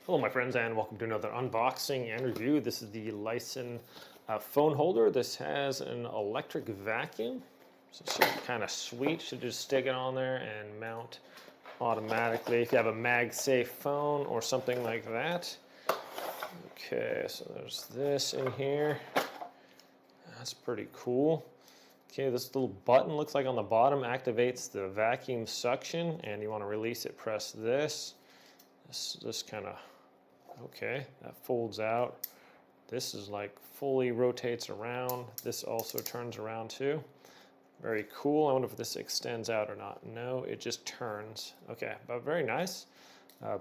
Hello my friends and welcome to another unboxing and review. This is the LISEN phone holder. This has an electric vacuum. So it's kind of sweet. Should just stick it on there and mount automatically if you have a MagSafe phone or something like that. Okay, so there's this in here. That's pretty cool. Okay, this little button looks like on the bottom activates the vacuum suction, and you want to release it, press this. This kind of, okay, that folds out. This is like fully rotates around. This also turns around too. Very cool. I wonder if this extends out or not. No, it just turns. Okay, but very nice.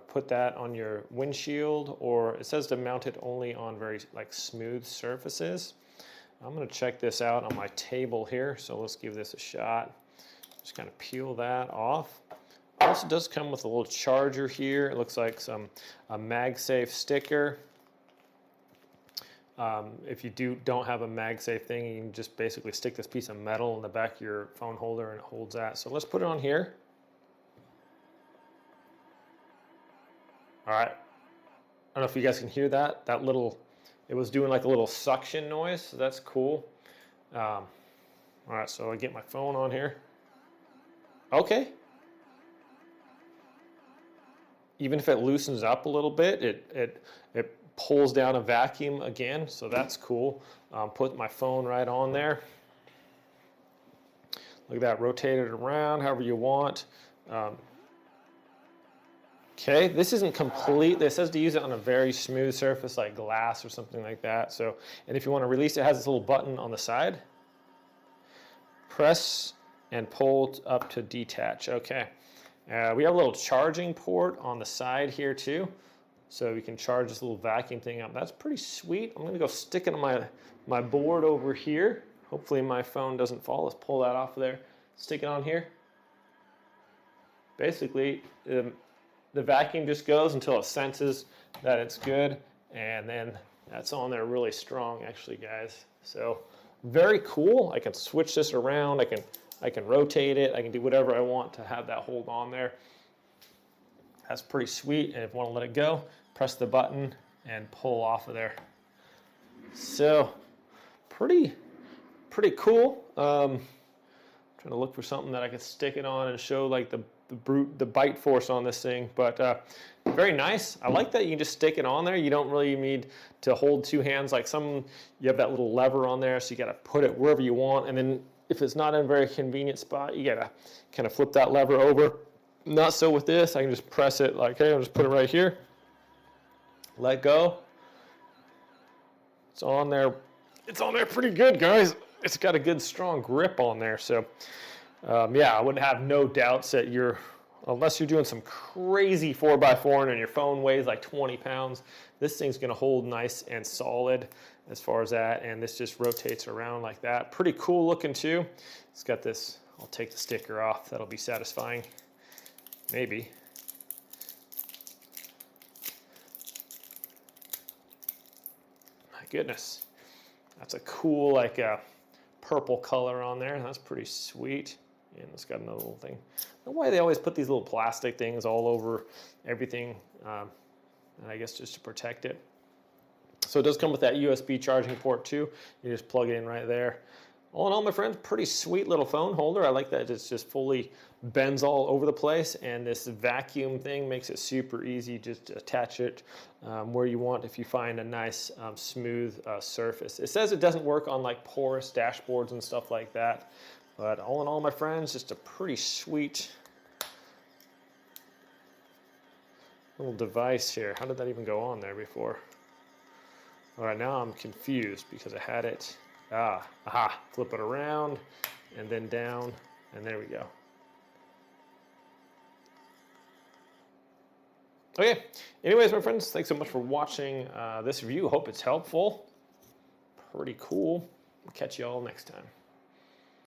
Put that on your windshield, or it says to mount it only on very like smooth surfaces. I'm going to check this out on my table here, so let's give this a shot. Just kind of peel that off. It also does come with a little charger here. It looks like a MagSafe sticker. If you don't have a MagSafe thing, you can just basically stick this piece of metal in the back of your phone holder and it holds that. So let's put it on here. All right. I don't know if you guys can hear that. That little, it was doing like a little suction noise, so that's cool. All right, so I get my phone on here. Okay. Even if it loosens up a little bit, it pulls down a vacuum again, so that's cool. Put my phone right on there. Look at that, rotate it around however you want. Okay, this isn't complete. It says to use it on a very smooth surface like glass or something like that. So, and if you want to release it, it has this little button on the side. Press and pull up to detach. Okay. We have a little charging port on the side here too. So we can charge this little vacuum thing up. That's pretty sweet. I'm gonna go stick it on my board over here. Hopefully my phone doesn't fall. Let's pull that off of there. Stick it on here. Basically, the vacuum just goes until it senses that it's good, and then that's on there really strong actually, guys. So very cool. I can switch this around. I can rotate it. I can do whatever I want to have that hold on there. That's pretty sweet. And if you want to let it go, press the button and pull off of there. So pretty cool. Trying to look for something that I could stick it on and show like the bite force on this thing, but very nice. I like that you can just stick it on there. You don't really need to hold two hands like some. You have that little lever on there, so you got to put it wherever you want, and then if it's not in a very convenient spot, you gotta kind of flip that lever over. Not so with this. I can just press it like, hey, I'll just put it right here. Let go. It's on there. It's on there pretty good, guys. It's got a good strong grip on there. So yeah, I would have no doubts that unless you're doing some crazy 4x4 and your phone weighs like 20 pounds, this thing's gonna hold nice and solid as far as that, and this just rotates around like that. Pretty cool looking too. It's got this, I'll take the sticker off, that'll be satisfying, maybe. My goodness, that's a cool like purple color on there. That's pretty sweet. And it's got another little thing. I don't know why they always put these little plastic things all over everything, and I guess just to protect it. So it does come with that USB charging port too. You just plug it in right there. All in all, my friends, pretty sweet little phone holder. I like that it's just fully bends all over the place, and this vacuum thing makes it super easy. Just attach it where you want if you find a nice smooth surface. It says it doesn't work on like porous dashboards and stuff like that, but all in all, my friends, just a pretty sweet little device here. How did that even go on there before? All right, now I'm confused because I had it. Flip it around and then down, and there we go. Okay, anyways, my friends, thanks so much for watching this review. Hope it's helpful. Pretty cool. Catch you all next time.